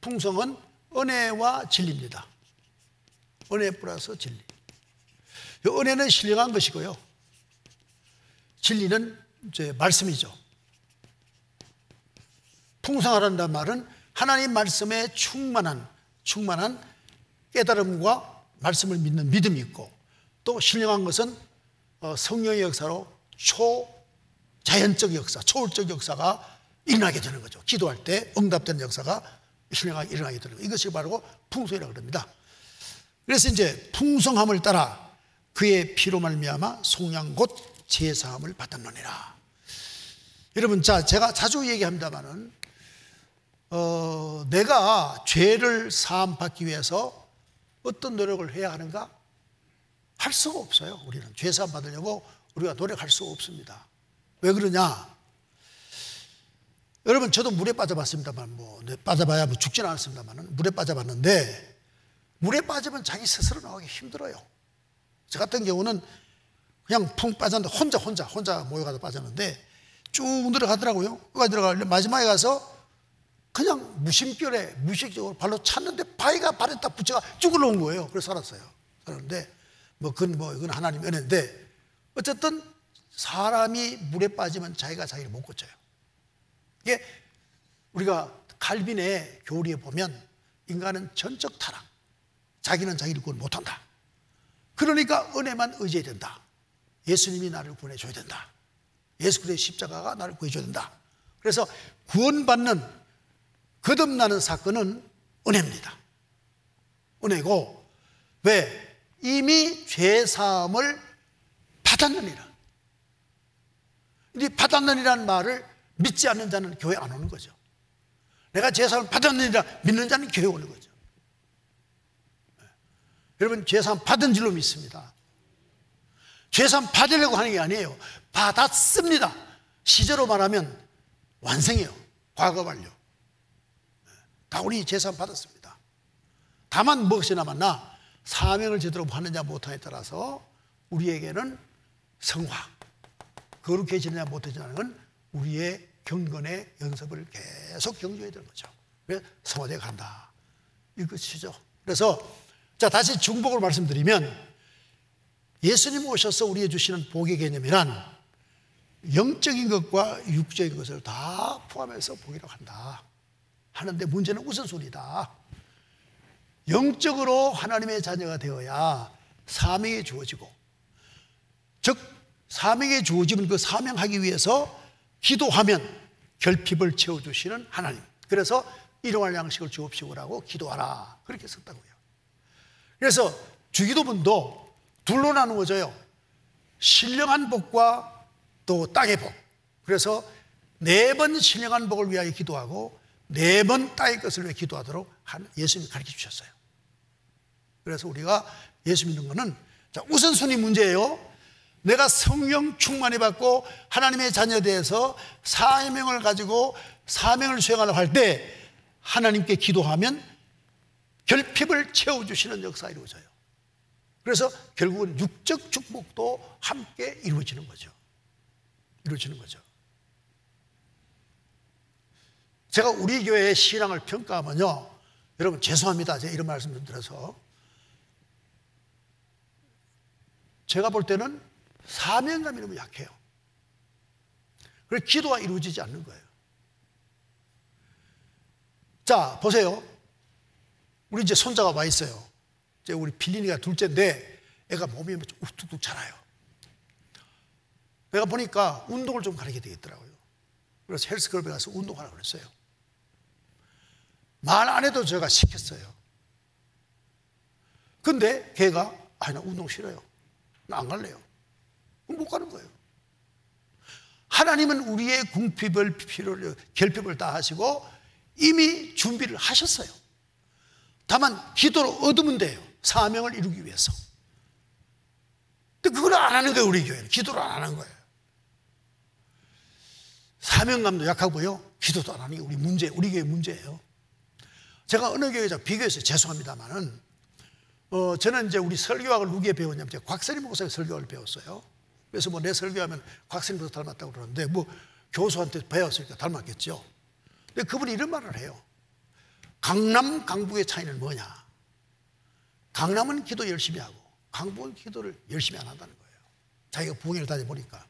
풍성은 은혜와 진리입니다. 은혜 플러스 진리. 은혜는 신령한 것이고요, 진리는 이제 말씀이죠. 풍성하다는 말은 하나님 말씀에 충만한 깨달음과 말씀을 믿는 믿음이 있고, 또 신령한 것은 성령의 역사로 초자연적 역사, 초월적 역사가 일어나게 되는 거죠. 기도할 때 응답되는 역사가 신령하게 일어나게 되는 거예요. 이것이 바로 풍성이라고 합니다. 그래서 이제 풍성함을 따라 그의 피로 말미암아 속량 곧 제사함을 받았느니라. 여러분, 제가 자주 얘기합니다마는 내가 죄를 사함 받기 위해서 어떤 노력을 해야 하는가? 할 수가 없어요. 우리는 죄 사함 받으려고 우리가 노력할 수가 없습니다. 왜 그러냐? 여러분, 저도 물에 빠져봤습니다만, 빠져봐야 죽지는 않았습니다만, 물에 빠져봤는데, 물에 빠지면 자기 스스로 나오기 힘들어요. 저 같은 경우는 그냥 푹 빠졌는데, 혼자 모여가서 빠졌는데, 쭉 들어가더라고요. 마지막에 가서 그냥 무식적으로 발로 찼는데, 바위가 발에 딱 붙여가 쭉 올라온 거예요. 그래서 살았어요. 그런데, 이건 하나님의 은혜인데, 어쨌든 사람이 물에 빠지면 자기를 못 고쳐요. 이게 우리가 칼빈의 교리에 보면 인간은 전적 타락, 자기는 자기를 구원 못한다. 그러니까 은혜만 의지해야 된다. 예수님이 나를 구원해줘야 된다. 예수 그리스도의 십자가가 나를 구해줘야 된다. 그래서 구원받는 거듭나는 사건은 은혜입니다. 은혜고, 왜? 이미 죄사함을 받았느니라. 이 받았느니라는 말을 믿지 않는 자는 교회 안 오는 거죠. 내가 죄사함을 받았느니라 믿는 자는 교회 오는 거죠. 여러분, 죄사함 받은 줄로 믿습니다. 죄사함 받으려고 하는 게 아니에요. 받았습니다. 시제로 말하면 완성이에요. 과거 완료. 다 우리 죄사함 받았습니다. 다만 무엇이 남았나? 사명을 제대로 하느냐 못하느냐에 따라서 우리에게는 성화, 거룩해지느냐 못해지느냐는 건 우리의 경건의 연습을 계속 경주해야 되는 거죠. 그래서 성화되어 간다, 이것이죠. 그래서 다시 중복을 말씀드리면, 예수님 오셔서 우리에게 주시는 복의 개념이란 영적인 것과 육적인 것을 다 포함해서 복이라고 한다 하는데, 문제는 우선순위다. 영적으로 하나님의 자녀가 되어야 사명이 주어지고, 즉 사명이 주어지면 그 사명하기 위해서 기도하면 결핍을 채워주시는 하나님, 그래서 일용할 양식을 주옵시고라고 기도하라, 그렇게 썼다고요. 그래서 주기도문도 둘로 나누어져요. 신령한 복과 또 땅의 복. 그래서 4번 신령한 복을 위하여 기도하고 4번 땅의 것을 위해 기도하도록 예수님이 가르쳐 주셨어요. 그래서 우리가 예수 믿는 것은 우선순위 문제예요. 내가 성령 충만히 받고 하나님의 자녀에 대해서 사명을 가지고 사명을 수행하려고 할 때 하나님께 기도하면 결핍을 채워주시는 역사가 이루어져요. 그래서 결국은 육적 축복도 함께 이루어지는 거죠. 제가 우리 교회의 신앙을 평가하면요, 여러분 죄송합니다, 제가 이런 말씀 좀 드려서, 제가 볼 때는 사명감이 너무 약해요. 그래서 기도가 이루어지지 않는 거예요. 자, 보세요. 우리 이제 손자가 와 있어요. 이제 우리 필린이가 둘째인데 애가 몸이 뚝뚝 자라요. 내가 보니까 운동을 좀 가르쳐야 되겠더라고요. 그래서 헬스클럽에 가서 운동하라고 그랬어요. 말 안 해도 제가 시켰어요. 근데 걔가 나 운동 싫어요. 나 안 갈래요. 못 가는 거예요. 하나님은 우리의 궁핍을, 필요를, 결핍을 다 하시고 이미 준비를 하셨어요. 다만 기도로 얻으면 돼요. 사명을 이루기 위해서. 근데 그걸 안 하는 거예요. 우리 교회는 기도를 안 하는 거예요. 사명감도 약하고요, 기도도 안 하는 게 우리 교회 문제예요. 제가 어느 교회자 비교해서 죄송합니다만은, 저는 이제 우리 설교학을 누구에 배웠냐면 제가 곽선임 목사의 설교학을 배웠어요. 그래서 내 설교하면 곽선임 목사 닮았다고 그러는데, 교수한테 배웠으니까 닮았겠죠. 근데 그분이 이런 말을 해요. 강남, 강북의 차이는 뭐냐? 강남은 기도 열심히 하고 강북은 기도를 열심히 안 한다는 거예요. 자기가 부흥회를 다녀보니까.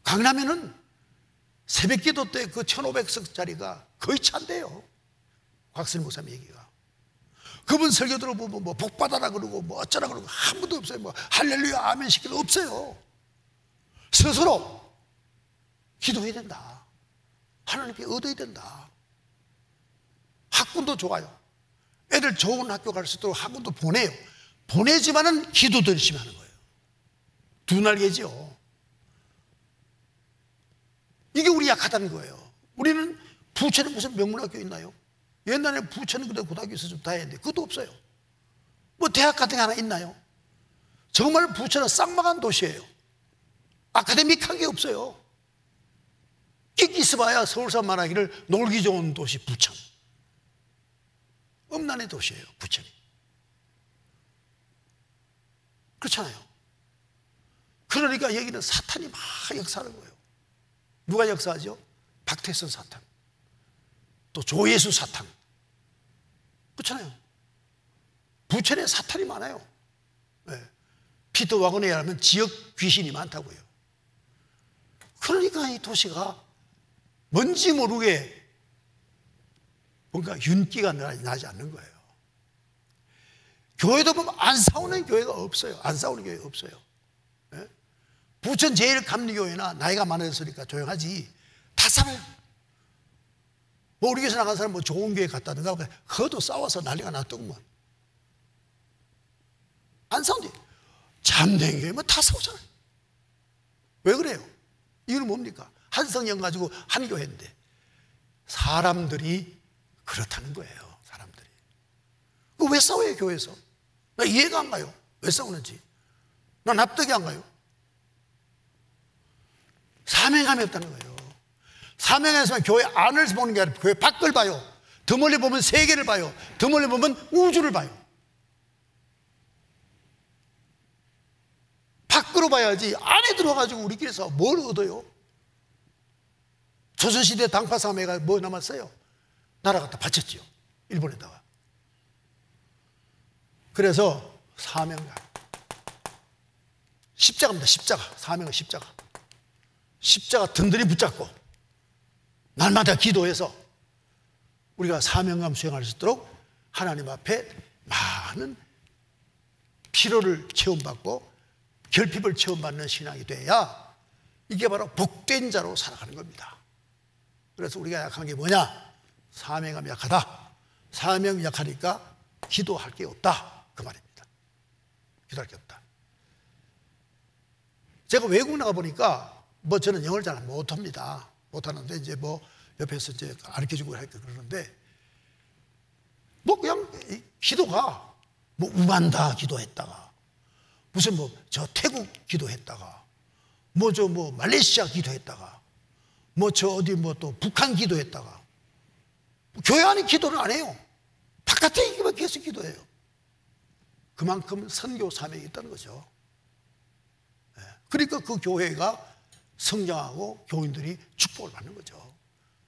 강남에는 새벽 기도 때 그 1500석짜리가 거의 찬대요. 곽선임 목사님 얘기가. 그분 설교 들어보면 뭐 복받아라 그러고 뭐 어쩌라 그러고 한 분도 없어요. 뭐 할렐루야 아멘 시키는 없어요. 스스로 기도해야 된다. 하나님께 얻어야 된다. 학군도 좋아요. 애들 좋은 학교 갈 수 있도록 학군도 보내요. 보내지만은 기도도 열심히 하는 거예요. 두 날개죠. 이게 우리 약하다는 거예요. 우리는 부천에 무슨 명문학교 있나요? 옛날에 부천은 그래도 고등학교 있어서 다 했는데 그것도 없어요. 뭐 대학 같은 게 하나 있나요? 정말 부천은 쌍망한 도시예요. 아카데믹한 게 없어요. 끼끼 있어봐야 서울사람 말하기를 놀기 좋은 도시 부천. 음란의 도시예요, 부천이. 그렇잖아요. 그러니까 여기는 사탄이 막 역사하는 거예요. 누가 역사하죠? 박태선 사탄, 또 조예수 사탄. 그렇잖아요. 부천에 사탄이 많아요. 네. 피터 와그너에 하면 지역 귀신이 많다고요. 그러니까 이 도시가 뭔지 모르게 뭔가 윤기가 나지 않는 거예요. 교회도 보면 안 싸우는 교회가 없어요. 안 싸우는 교회가 없어요. 네? 부천 제일 감리교회나 나이가 많아졌으니까 조용하지 다 싸워요. 뭐 우리 교회에서 나간 사람 뭐 좋은 교회 갔다든가 그것도 싸워서 난리가 났더구만. 안 싸운데 잠든 교회 뭐 다 싸우잖아요. 왜 그래요? 이유는 뭡니까? 한 성령 가지고 한 교회인데 사람들이 그렇다는 거예요. 사람들이. 왜 싸워요 교회에서? 나 이해가 안 가요. 왜 싸우는지. 나 납득이 안 가요. 사명감이 없다는 거예요. 사명에서만 교회 안을 보는 게 아니라 교회 밖을 봐요. 더 멀리 보면 세계를 봐요. 더 멀리 보면 우주를 봐요. 밖으로 봐야지 안에 들어가지고 우리끼리서 뭘 얻어요? 조선시대 당파사매가 뭐 남았어요? 나라 갖다 바쳤지요. 일본에다가. 그래서 사명감. 십자가입니다. 십자가. 사명은 십자가. 십자가 든든히 붙잡고 날마다 기도해서 우리가 사명감 수행할 수 있도록 하나님 앞에 많은 피로를 체험받고 결핍을 체험받는 신앙이 돼야 이게 바로 복된 자로 살아가는 겁니다. 그래서 우리가 약한 게 뭐냐? 사명감이 약하다. 사명이 약하니까 기도할 게 없다. 그 말입니다. 기도할 게 없다. 제가 외국 나가 보니까 뭐 저는 영어를 잘 못합니다. 못하는데 이제 뭐 옆에서 이제 가르쳐주고 할까 그러는데 뭐 그냥 기도가 뭐 우간다 기도했다가 무슨 뭐 저 태국 기도했다가 뭐 저 뭐 말레이시아 기도했다가 뭐 저 어디 뭐 또 북한 기도했다가 교회 안에 기도를 안 해요. 바깥에 있기만 계속 기도해요. 그만큼 선교 사명이 있다는 거죠. 그러니까 그 교회가 성장하고 교인들이 축복을 받는 거죠.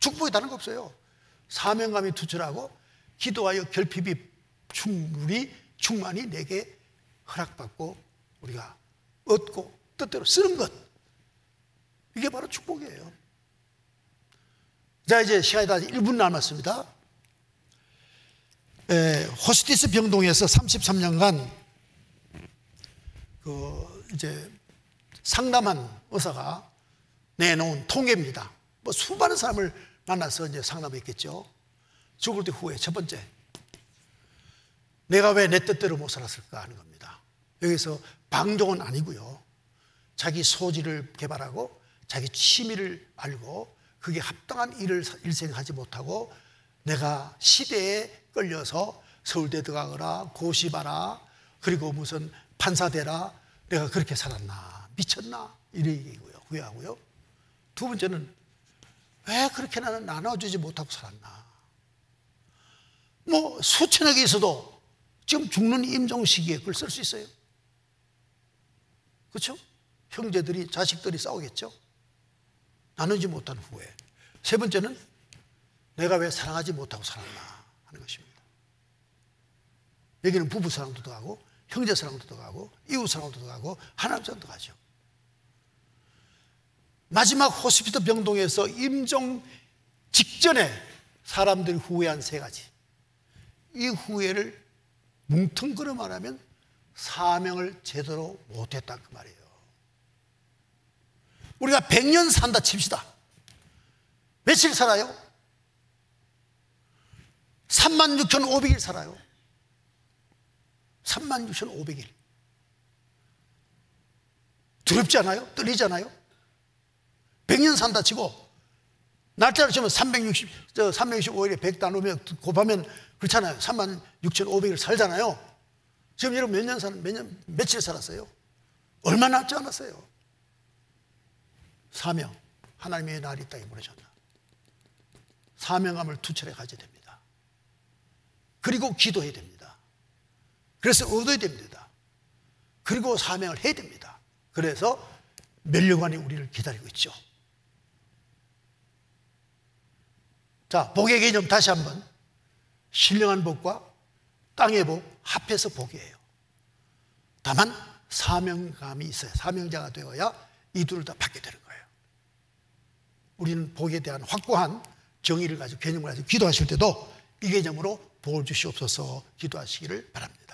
축복이 다른 거 없어요. 사명감이 투철하고 기도하여 결핍이 충만히 내게 허락받고 우리가 얻고 뜻대로 쓰는 것. 이게 바로 축복이에요. 자, 이제 시간이 다 1분 남았습니다. 호스티스 병동에서 33년간 이제 상담한 의사가 내놓은 통계입니다. 뭐 수많은 사람을 만나서 이제 상담했겠죠. 죽을 때 후에 첫 번째, 내가 왜 내 뜻대로 못 살았을까 하는 겁니다. 여기서 방종은 아니고요. 자기 소질을 개발하고 자기 취미를 알고 그게 합당한 일을 일생하지 못하고 내가 시대에 끌려서 서울대 들어가거나 고시봐라 그리고 무슨 판사 되라 내가 그렇게 살았나 미쳤나 이런 얘기고요. 후회하고요. 두 번째는 왜 그렇게 나는 나눠주지 못하고 살았나. 뭐 수천억이 있어도 지금 죽는 임종 시기에 그걸 쓸 수 있어요. 그렇죠? 형제들이 자식들이 싸우겠죠. 나누지 못한 후회. 세 번째는 내가 왜 사랑하지 못하고 살았나 하는 것입니다. 여기는 부부 사랑도 들어가고 형제 사랑도 들어가고 이웃 사랑도 들어가고 하나님 사랑도 들어가죠. 마지막 호스피스 병동에서 임종 직전에 사람들이 후회한 세 가지. 이 후회를 뭉텅그려 말하면 사명을 제대로 못했다 그 말이에요. 우리가 100년 산다 칩시다. 며칠 살아요? 36,500일 살아요. 36,500일. 두렵지 않아요? 떨리지 않아요? 100년 산다 치고 날짜를 치면 365일에 100 나누면 곱하면 그렇잖아요. 36,500일 살잖아요. 지금 여러분 며칠 살았어요? 얼마 남지 않았어요. 사명, 하나님의 날이 이 땅에 보내셨다. 사명감을 투철해 가져야 됩니다. 그리고 기도해야 됩니다. 그래서 얻어야 됩니다. 그리고 사명을 해야 됩니다. 그래서 면류관이 우리를 기다리고 있죠. 자, 복의 개념 다시 한번. 신령한 복과 땅의 복 합해서 복이에요. 다만 사명감이 있어요. 사명자가 되어야 이 둘을 다 받게 되는 거예요. 우리는 복에 대한 확고한 정의를 가지고 개념을 가지고 기도하실 때도 이 개념으로 복을 주시옵소서 기도하시기를 바랍니다.